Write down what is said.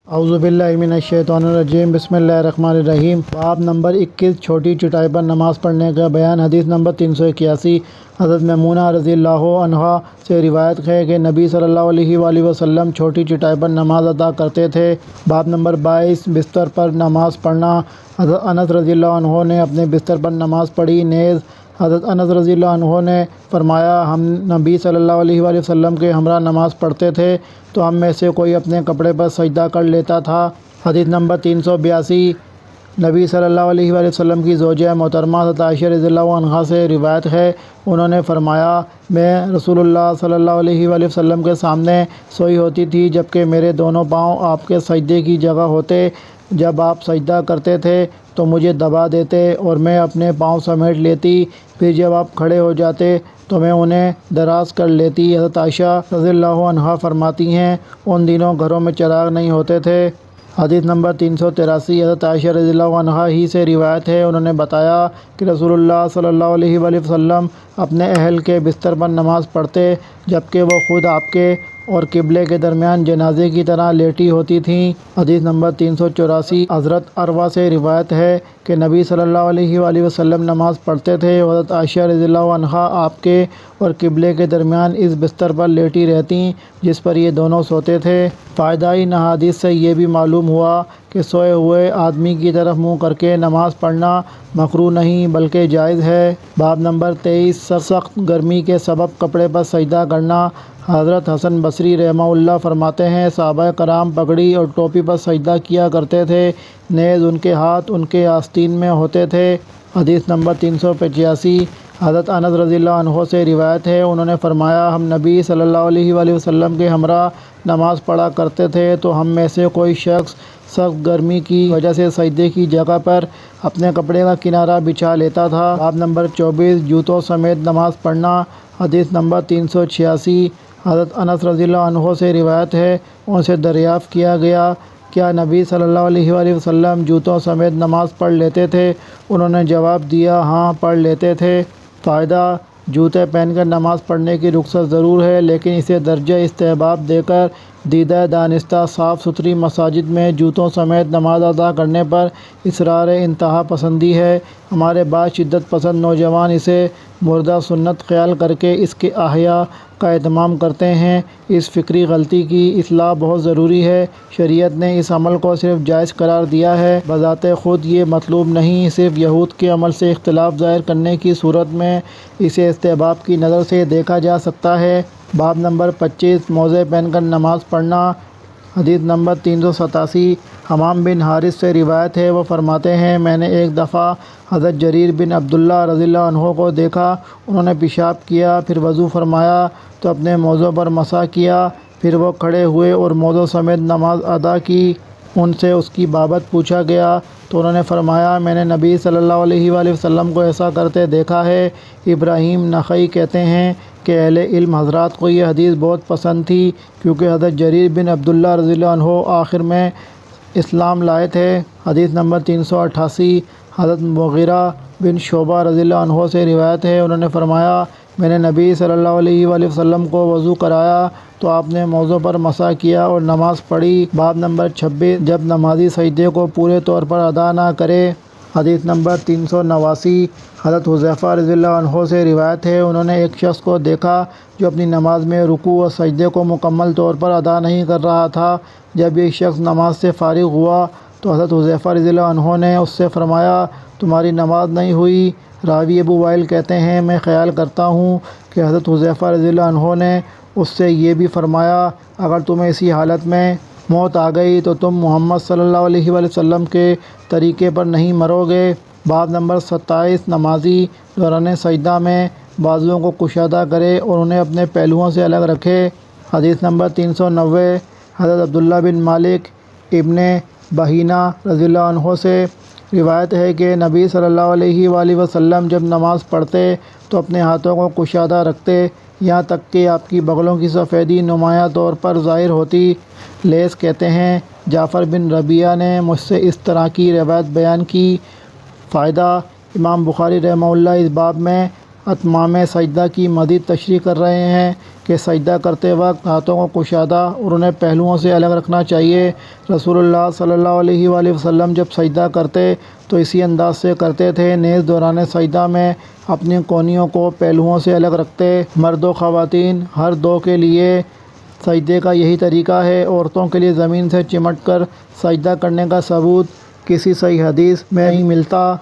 اعوذ باللہ من الشیطان الرجیم بسم اللہ الرحمن الرحیم۔ باب نمبر 21 چھوٹی چٹائی پر نماز پڑھنے کا بیان۔ حدیث نمبر 381 حضرت میمونہ رضی اللہ عنہا سے روایت ہے کہ نبی صلی اللہ علیہ وآلہ وسلم چھوٹی چٹائی پر نماز ادا کرتے تھے۔ باب نمبر 22 بستر پر نماز پڑھنا۔ حضرت انس رضی اللہ عنہ نے اپنے بستر پر نماز پڑھی۔ نیز حضرت انس رضی اللہ عنہ نے فرمایا، ہم نبی صلی اللہ علیہ وآلہ وسلم کے ہمراہ نماز پڑھتے تھے تو ہم میں سے کوئی اپنے کپڑے پر سجدہ کر لیتا تھا۔ حدیث نمبر 382 نبی صلی اللہ علیہ وآلہ وسلم کی زوجہ محترمہ حضرت عائشہ رضی اللہ عنہا سے روایت ہے، انہوں نے فرمایا، میں رسول اللہ صلی اللہ علیہ وآلہ وسلم کے سامنے سوئی ہوتی تھی جبکہ میرے دونوں پاؤں آپ کے سجدے کی جگہ ہوتے۔ جب آپ سجدہ کرتے تھے تو مجھے دبا دیتے اور میں اپنے پاؤں سمیٹ لیتی، پھر جب آپ کھڑے ہو جاتے تو میں انہیں دراز کر لیتی۔ حضرت عائشہ رضی اللہ عنہا فرماتی ہیں، ان دنوں گھروں میں چراغ نہیں ہوتے تھے۔ حدیث نمبر 383 حضرت عائشہ رضی اللہ عنہا ہی سے روایت ہے، انہوں نے بتایا کہ رسول اللہ صلی اللہ علیہ وآلہ وسلم اپنے اہل کے بستر پر نماز پڑھتے جبکہ وہ خود آپ کے اور قبلے کے درمیان جنازے کی طرح لیٹی ہوتی تھیں۔ حدیث نمبر 384 حضرت عروہ سے روایت ہے کہ نبی صلی اللہ علیہ وآلہ وسلم نماز پڑھتے تھے، حضرت عائشہ رضی اللہ عنہا آپ کے اور قبلے کے درمیان اس بستر پر لیٹی رہتیں جس پر یہ دونوں سوتے تھے۔ فائدہ ان احادیث سے یہ بھی معلوم ہوا کہ سوئے ہوئے آدمی کی طرف منہ کر کے نماز پڑھنا مکروہ نہیں بلکہ جائز ہے۔ باب نمبر 23 سخت گرمی کے سبب کپڑے پر سجدہ کرنا۔ حضرت حسن بصری رحمہ اللہ فرماتے ہیں، صحابہ کرام پگڑی اور ٹوپی پر سجدہ کیا کرتے تھے، نیز ان کے ہاتھ ان کے آستین میں ہوتے تھے۔ حدیث نمبر 385 حضرت انس رضی اللہ عنہ سے روایت ہے، انہوں نے فرمایا، ہم نبی صلی اللہ علیہ وآلہ وسلم کے ہمراہ نماز پڑھا کرتے تھے تو ہم میں سے کوئی شخص سخت گرمی کی وجہ سے سجدے کی جگہ پر اپنے کپڑے کا کنارہ بچھا لیتا تھا۔ باب نمبر 24 جوتوں سمیت نماز پڑھنا۔ حدیث نمبر 386 حضرت انس رضی اللہ عنہ سے روایت ہے، ان سے دریافت کیا گیا، کیا نبی صلی اللہ علیہ وآلہ وسلم جوتوں سمیت نماز پڑھ لیتے تھے؟ انہوں نے جواب دیا، ہاں پڑھ لیتے تھے۔ فائدہ، جوتے پہن کر نماز پڑھنے کی رخصت ضرور ہے لیکن اسے درجہ استحباب دے کر دیدہ دانستہ صاف ستھری مساجد میں جوتوں سمیت نماز ادا کرنے پر اصرار انتہا پسندی ہے۔ ہمارے بعض شدت پسند نوجوان اسے مردہ سنت خیال کر کے اس کے احیاء کا اہتمام کرتے ہیں۔ اس فکری غلطی کی اصلاح بہت ضروری ہے۔ شریعت نے اس عمل کو صرف جائز قرار دیا ہے، بذات خود یہ مطلوب نہیں، صرف یہود کے عمل سے اختلاف ظاہر کرنے کی صورت میں اسے استحباب کی نظر سے دیکھا جا سکتا ہے۔ باب نمبر 25 موزے پہن کر نماز پڑھنا۔ حدیث نمبر 387 حمام بن حارث سے روایت ہے، وہ فرماتے ہیں، میں نے ایک دفعہ حضرت جریر بن عبداللہ رضی اللہ عنہ کو دیکھا، انہوں نے پیشاب کیا، پھر وضو فرمایا تو اپنے موزوں پر مسح کیا، پھر وہ کھڑے ہوئے اور موزوں سمیت نماز ادا کی۔ ان سے اس کی بابت پوچھا گیا تو انہوں نے فرمایا، میں نے نبی صلی اللہ علیہ وآلہ وسلم کو ایسا کرتے دیکھا ہے۔ ابراہیم نخعی کہتے ہیں کہ اہل علم حضرات کو یہ حدیث بہت پسند تھی کیونکہ حضرت جریر بن عبداللہ رضی اللہ عنہ آخر میں اسلام لائے تھے۔ حدیث نمبر 388 حضرت مغیرہ بن شعبہ رضی اللہ عنہ سے روایت ہے، انہوں نے فرمایا، میں نے نبی صلی اللہ علیہ وآلہ وسلم کو وضو کرایا تو آپ نے موزوں پر مسح کیا اور نماز پڑھی۔ باب نمبر 26 جب نمازی سجدے کو پورے طور پر ادا نہ کرے۔ حدیث نمبر 389 حضرت حذیفہ رضی اللہ عنہ سے روایت ہے، انہوں نے ایک شخص کو دیکھا جو اپنی نماز میں رکوع اور سجدے کو مکمل طور پر ادا نہیں کر رہا تھا۔ جب یہ شخص نماز سے فارغ ہوا تو حضرت حذیفہ رضی اللہ عنہ نے اس سے فرمایا، تمہاری نماز نہیں ہوئی۔ راوی ابو وائل کہتے ہیں، میں خیال کرتا ہوں کہ حضرت حذیفہ رضی اللہ عنہ نے اس سے یہ بھی فرمایا، اگر تمہیں اسی حالت میں موت آ گئی تو تم محمد صلی اللہ علیہ وآلہ وسلم کے طریقے پر نہیں مرو گے۔ باب نمبر 27 نمازی دوران سجدہ میں بازوؤں کو کشادہ کرے اور انہیں اپنے پہلوؤں سے الگ رکھے۔ حدیث نمبر 390 حضرت عبداللہ بن مالک ابن بحینہ رضی اللہ عنہ سے روایت ہے کہ نبی صلی اللہ علیہ وآلہ وسلم جب نماز پڑھتے تو اپنے ہاتھوں کو کشادہ رکھتے یہاں تک کہ آپ کی بغلوں کی سفیدی نمایاں طور پر ظاہر ہوتی۔ لیث کہتے ہیں، جعفر بن ربیعہ نے مجھ سے اس طرح کی روایت بیان کی۔ فائدہ، امام بخاری رحمہ اللہ اس باب میں اتمام سجدہ کی مزید تشریح کر رہے ہیں کہ سجدہ کرتے وقت ہاتھوں کو کشادہ اور انہیں پہلوؤں سے الگ رکھنا چاہیے۔ رسول اللہ صلی اللہ علیہ وآلہ وسلم جب سجدہ کرتے تو اسی انداز سے کرتے تھے، نیز دوران سجدہ میں اپنی کونیوں کو پہلوؤں سے الگ رکھتے۔ مرد و خواتین ہر دو کے لیے سجدے کا یہی طریقہ ہے۔ عورتوں کے لیے زمین سے چمٹ کر سجدہ کرنے کا ثبوت کسی صحیح حدیث میں نہیں ملتا۔